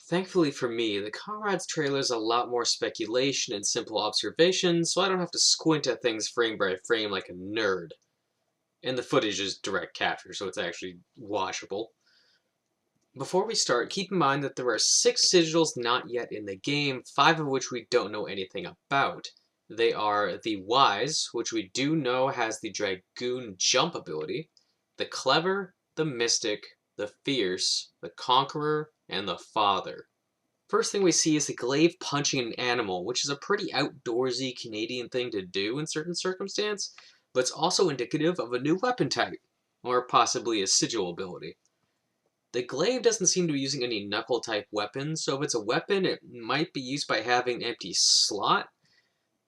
Thankfully for me, the Comrades trailer is a lot more speculation and simple observation, so I don't have to squint at things frame by frame like a nerd. And the footage is direct capture, so it's actually watchable. Before we start, keep in mind that there are 6 sigils not yet in the game, 5 of which we don't know anything about. They are the Wise, which we do know has the Dragoon jump ability, the Clever, the Mystic, the Fierce, the Conqueror, and the Father. First thing we see is the glaive punching an animal, which is a pretty outdoorsy Canadian thing to do in certain circumstances, but it's also indicative of a new weapon type, or possibly a sigil ability. The glaive doesn't seem to be using any knuckle type weapons, so if it's a weapon, it might be used by having an empty slot,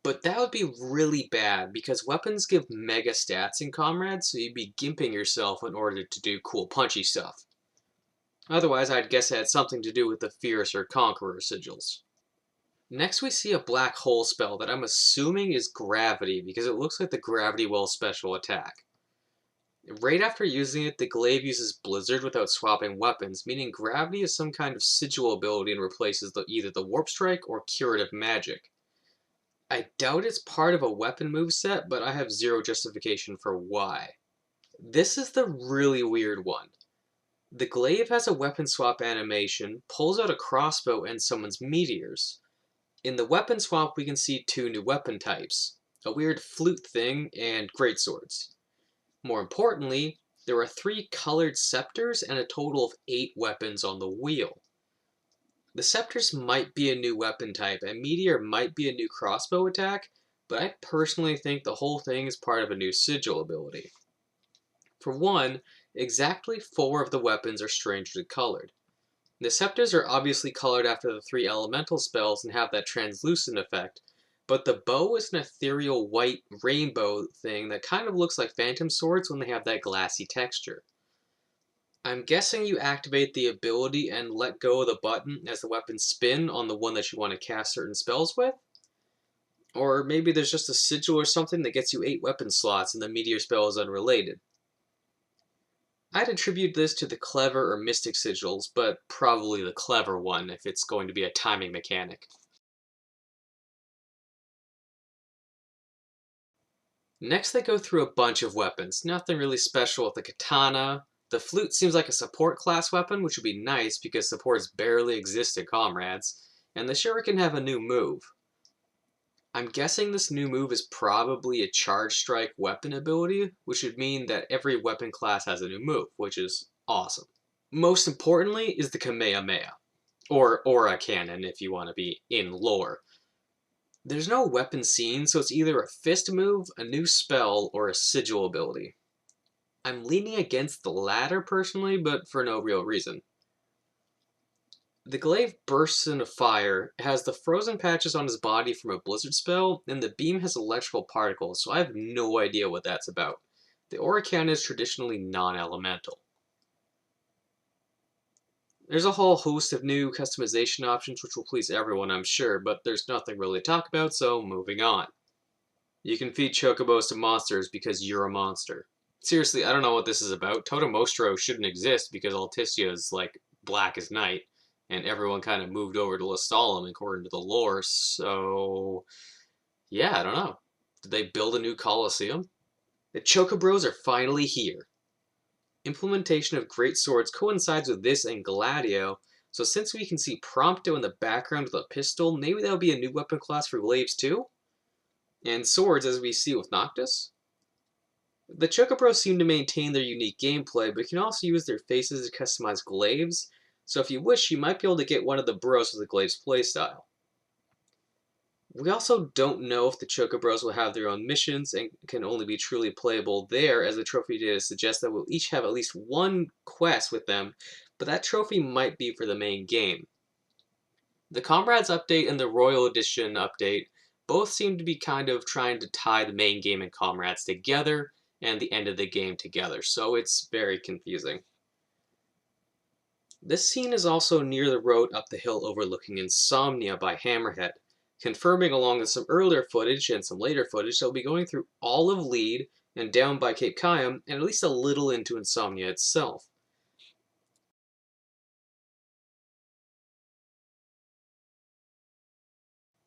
but that would be really bad because weapons give mega stats in Comrades, so you'd be gimping yourself in order to do cool punchy stuff. Otherwise, I'd guess it had something to do with the Fierce or Conqueror sigils. Next we see a black hole spell that I'm assuming is gravity because it looks like the gravity well special attack. Right after using it, the glaive uses Blizzard without swapping weapons, meaning gravity is some kind of sigil ability and replaces either the warp strike or curative magic. I doubt it's part of a weapon moveset, but I have zero justification for why. This is the really weird one. The glaive has a weapon swap animation, pulls out a crossbow and summons meteors. In the weapon swap, we can see 2 new weapon types, a weird flute thing and greatswords. More importantly, there are 3 colored scepters and a total of 8 weapons on the wheel. The scepters might be a new weapon type, and meteor might be a new crossbow attack, but I personally think the whole thing is part of a new sigil ability. For one, exactly 4 of the weapons are strangely colored. The scepters are obviously colored after the 3 elemental spells and have that translucent effect, but the bow is an ethereal white rainbow thing that kind of looks like phantom swords when they have that glassy texture. I'm guessing you activate the ability and let go of the button as the weapons spin on the one that you want to cast certain spells with? Or maybe there's just a sigil or something that gets you 8 weapon slots and the meteor spell is unrelated. I'd attribute this to the clever or mystic sigils, but probably the clever one if it's going to be a timing mechanic. Next they go through a bunch of weapons, nothing really special with the katana. The flute seems like a support class weapon, which would be nice because supports barely exist in Comrades, and the shuriken have a new move. I'm guessing this new move is probably a charge strike weapon ability, which would mean that every weapon class has a new move, which is awesome. Most importantly is the Kamehameha, or Aura Cannon if you want to be in lore. There's no weapon seen, so it's either a fist move, a new spell, or a sigil ability. I'm leaning against the latter personally, but for no real reason. The glaive bursts into fire, has the frozen patches on his body from a blizzard spell, and the beam has electrical particles, so I have no idea what that's about. The aura cannon is traditionally non-elemental. There's a whole host of new customization options which will please everyone, I'm sure, but there's nothing really to talk about, so moving on. You can feed Chocobos to monsters because you're a monster. Seriously, I don't know what this is about. Totemostro shouldn't exist because Alticia is like black as night, and everyone kind of moved over to Lestalem according to the lore, so yeah, I don't know. Did they build a new Colosseum? The Chocobros are finally here. Implementation of great swords coincides with this and Gladio, so since we can see Prompto in the background with a pistol, maybe that'll be a new weapon class for glaives too? And swords, as we see with Noctis? The Chocobros seem to maintain their unique gameplay, but can also use their faces to customize glaives, so if you wish, you might be able to get one of the bros with the glaive's playstyle. We also don't know if the Chocobros will have their own missions and can only be truly playable there, as the trophy data suggests that we'll each have at least one quest with them, but that trophy might be for the main game. The Comrades update and the Royal Edition update both seem to be kind of trying to tie the main game and Comrades together and the end of the game together, so it's very confusing. This scene is also near the road up the hill overlooking Insomnia by Hammerhead, confirming along with some earlier footage and some later footage that we'll be going through all of Lead and down by Cape Kayam and at least a little into Insomnia itself.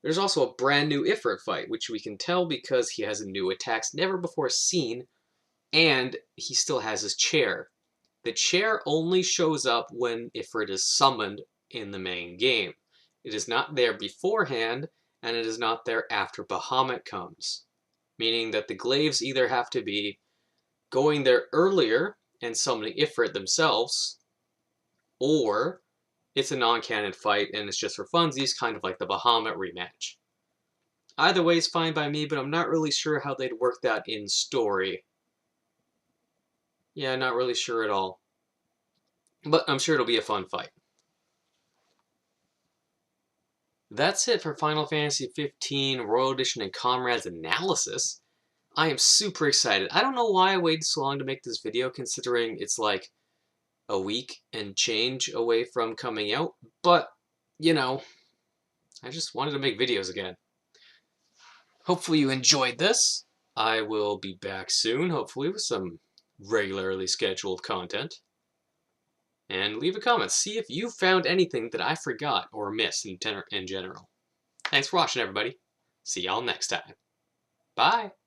There's also a brand new Ifrit fight, which we can tell because he has new attacks never before seen, and he still has his chair. The chair only shows up when Ifrit is summoned in the main game. It is not there beforehand, and it is not there after Bahamut comes. Meaning that the glaives either have to be going there earlier and summoning Ifrit themselves, or it's a non-canon fight and it's just for funsies, kind of like the Bahamut rematch. Either way is fine by me, but I'm not really sure how they'd work that in story. Yeah, not really sure at all. But I'm sure it'll be a fun fight. That's it for Final Fantasy XV Royal Edition and Comrades analysis. I am super excited. I don't know why I waited so long to make this video, considering it's like a week and change away from coming out, but, you know, I just wanted to make videos again. Hopefully you enjoyed this. I will be back soon, hopefully with some regularly scheduled content. And leave a comment. See if you found anything that I forgot or missed in general. Thanks for watching, everybody. See y'all next time. Bye!